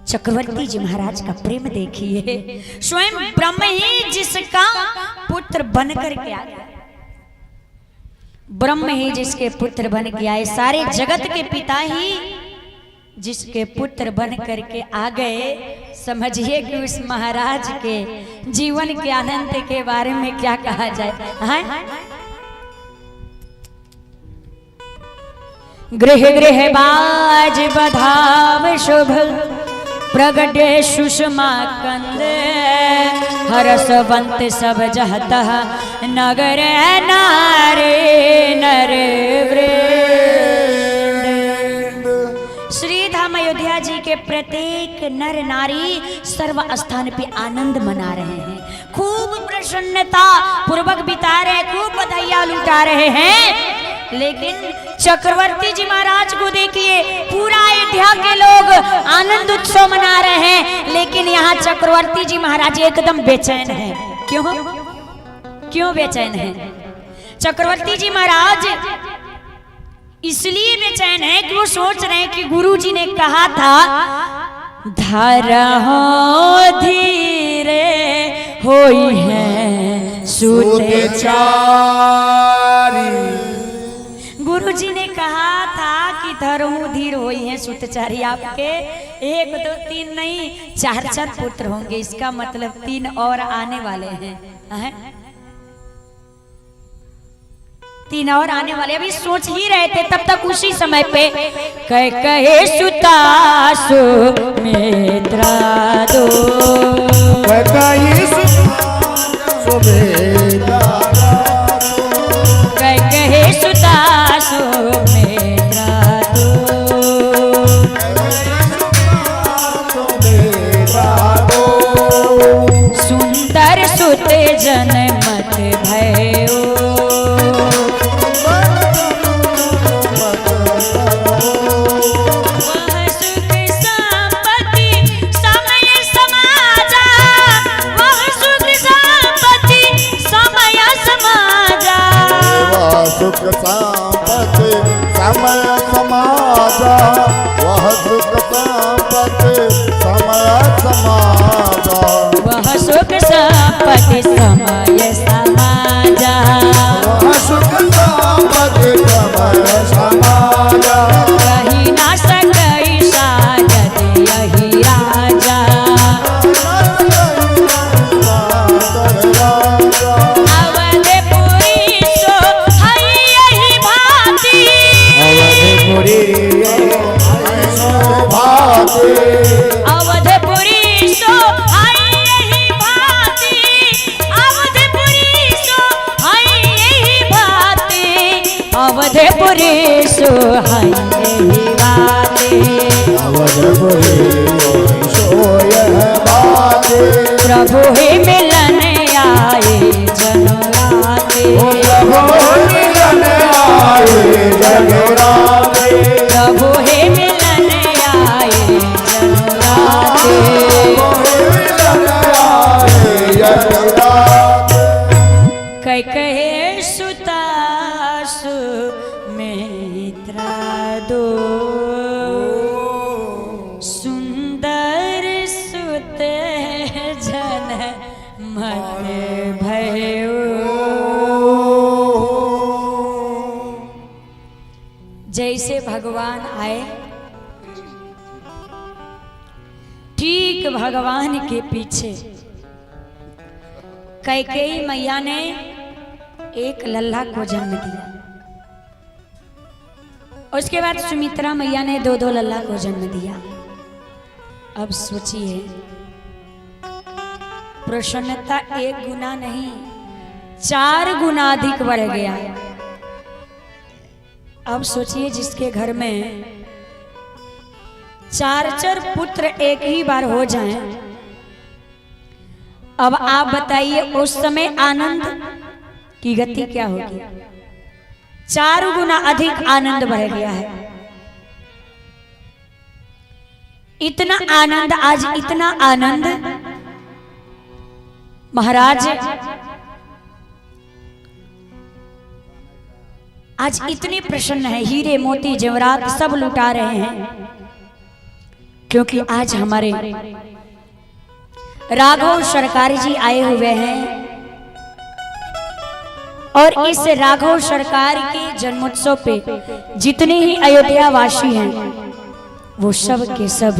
चक्रवर्ती जी महाराज का प्रेम देखिए, स्वयं ब्रह्म ही जिसका पुत्र बनकर के आ गया, ब्रह्म ही जिसके पुत्र बन के आए, सारे जगत के पिता ही जिसके पुत्र बन करके आ गए। समझिए कि उस महाराज के जीवन के आनंद के बारे में क्या कहा जाए। हाँ? गृह गृह बाज बधाव शुभ प्रगटे सुषमा कंद हरसवंत सब जहत नगर नारे नर श्री धाम अयोध्या जी के प्रत्येक नर नारी सर्व स्थान पे आनंद मना रहे हैं, खूब प्रसन्नता पूर्वक बिता रहे हैं, खूब बधाइयां लुटा रहे हैं। लेकिन चक्रवर्ती जी महाराज को देखिए, पूरा अयोध्या के लोग आनंद उत्सव मना रहे हैं, लेकिन यहाँ चक्रवर्ती जी महाराज एकदम बेचैन हैं। क्यों बेचैन हैं? चक्रवर्ती जी महाराज इसलिए बेचैन है कि वो सोच रहे हैं कि गुरु जी ने कहा था धरा हो धीरे होई है सुते चारी। गुरु जी ने कहा था कि धरहूं धीर होई है सुतचारी, आपके 1 2 3 नहीं 4 पुत्र होंगे, इसका मतलब 3 और आने वाले हैं। 3 और आने वाले, अभी सोच ही रहे थे तब तक उसी समय पे कहे सुतासु मित्रा दो, कहे सुतासु मित्रा दो, सुंदर सुत जन मत भयो, सुख संपत्ति समय समाजा, वह सुख संपत्ति समय समाजा, वह सुख संपत्ति समय समाजा, वह सुख संपत्ति समय समाजा, कहीं ना सकई साजत यही राजा, अवधपुरी सो आई यही भांति, अवधपुरी सो आई यही भांति, अवधपुरी सो आई यही भांति, अवधपुरी सो यह बात, प्रभु ही मिलन आए जन राते, प्रभु मिलन आए जन राते, प्रभु ही मिलन आए जन राते, कहे सुतासु मित्रा दो, सुंदर सुत जन मत भयो। जैसे भगवान आए ठीक भगवान के पीछे कैकेयी मैया ने एक लल्ला को जन्म दिया, उसके बाद सुमित्रा मैया ने 2 लल्ला को जन्म दिया। अब सोचिए, प्रसन्नता 1 गुना नहीं 4 गुना अधिक बढ़ गया। अब सोचिए, जिसके घर में 4 पुत्र एक ही बार हो जाएं, अब आप बताइए उस समय आनंद की गति क्या होगी? 4 गुना अधिक आनंद बढ़ गया है। इतना आनंद, आज इतना आनंद महाराज आज इतने प्रसन्न है, हीरे मोती जेवरात सब लुटा रहे हैं, क्योंकि आज हमारे राघव सरकार जी आए हुए हैं और इस राघव सरकार के जन्मोत्सव पे जितने ही अयोध्या वासी हैं वो सब के सब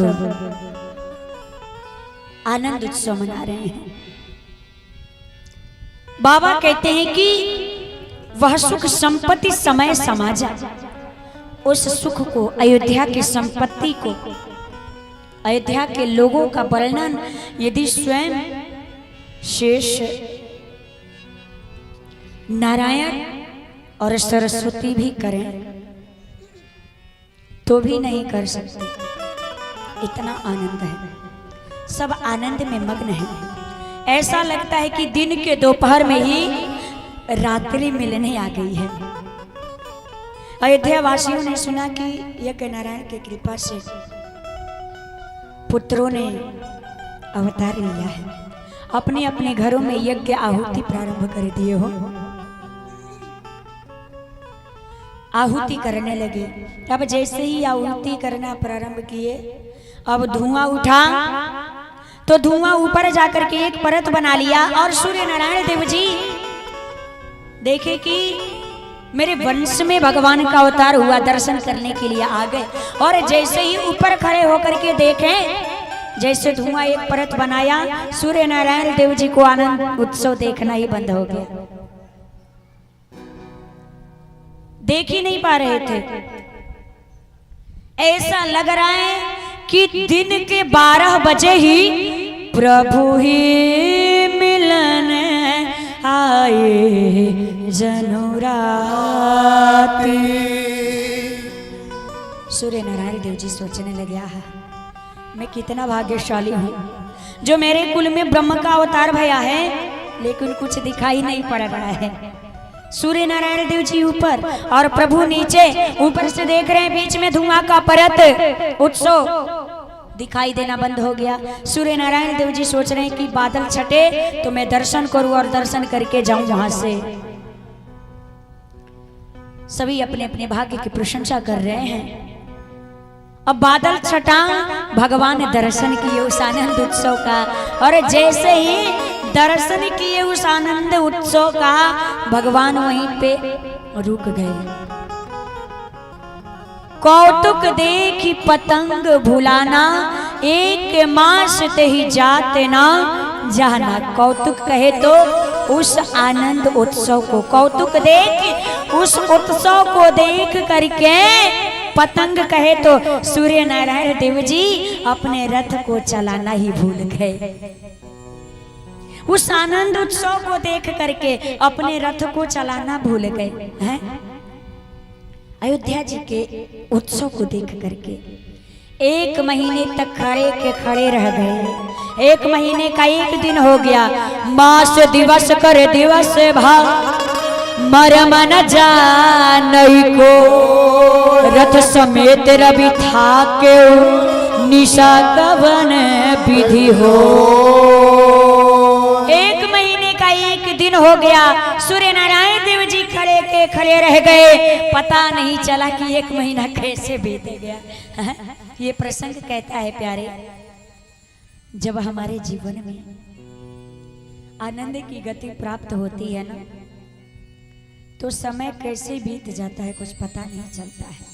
आनंद उत्सव मना रहे हैं। बाबा कहते हैं कि वह सुख संपत्ति समय समाजा, उस सुख को, अयोध्या की संपत्ति को, अयोध्या के लोगों का वर्णन यदि स्वयं शेष नारायण और सरस्वती भी करें तो भी नहीं कर सकते। इतना आनंद है, सब आनंद में मग्न है। ऐसा लगता है कि दिन के दोपहर में ही रात्रि मिलने आ गई है। अयोध्या वासियों ने सुना कि यज्ञ नारायण की कृपा से पुत्रों ने अवतार लिया है, अपने अपने घरों में यज्ञ आहुति प्रारंभ कर दिए हो, आहुति करने लगे। अब जैसे ही आहुति करना प्रारंभ किए, अब धुआं उठा तो धुआं ऊपर जाकर के एक परत बना लिया और सूर्य नारायण देव जी देखे कि मेरे वंश में भगवान का अवतार हुआ, दर्शन करने के लिए आ गए। और जैसे ही ऊपर खड़े होकर के देखें, जैसे धुआं एक परत बनाया, सूर्य नारायण देव जी को आनंद उत्सव देखना ही बंद हो गया, देख ही नहीं पा रहे थे। ऐसा लग रहा है कि दिन के 12 बजे ही प्रभु ही मिलन आए जनुराती। सूर्य नारायण देव जी सोचने लगे, मैं कितना भाग्यशाली हूँ जो मेरे कुल में ब्रह्म का अवतार भया है, लेकिन कुछ दिखाई नहीं पड़ रहा है। सूर्य नारायण देव जी ऊपर और प्रभु नीचे, ऊपर से देख रहे हैं बीच में धुआं का परत, उत्सव दिखाई देना बंद हो गया। सूर्य नारायण देव जी सोच रहे हैं कि बादल छटे तो मैं दर्शन करूं और दर्शन करके जाऊं वहां से। सभी अपने अपने भाग्य की प्रशंसा कर रहे हैं। अब बादल छटा, भगवान दर्शन किए उस आनंद उत्सव का, और जैसे ही दर्शन किए उस आनंद उत्सव का, भगवान वहीं पे रुक गए। कौतुक देखी पतंग भुलाना, एक मास ते ही जाते ना जाना। कौतुक कहे तो उस आनंद उत्सव को, कौतुक देख उस उत्सव को देख करके, पतंग कहे तो सूर्य नारायण देव जी अपने रथ को चलाना ही भूल गए। उस आनंद उत्सव को देख करके अपने रथ को चलाना भूल गए हैं। अयोध्या जी के उत्सव को देख करके 1 महीने तक खड़े के खड़े रह गए। 1 महीने का 1 दिन हो गया। मास दिवस कर दिवस भा मरम न जानई को, रथ समेत रवि था के निशा कवन विधि हो। 1 महीने का 1 दिन हो गया। सूर्य नारायण देव जी खड़े के खड़े रह गए, पता नहीं चला कि 1 महीना कैसे बीत गया। ये प्रसंग कहता है प्यारे, जब हमारे जीवन में आनंद की गति प्राप्त होती है ना, तो समय कैसे बीत जाता है कुछ पता नहीं चलता है।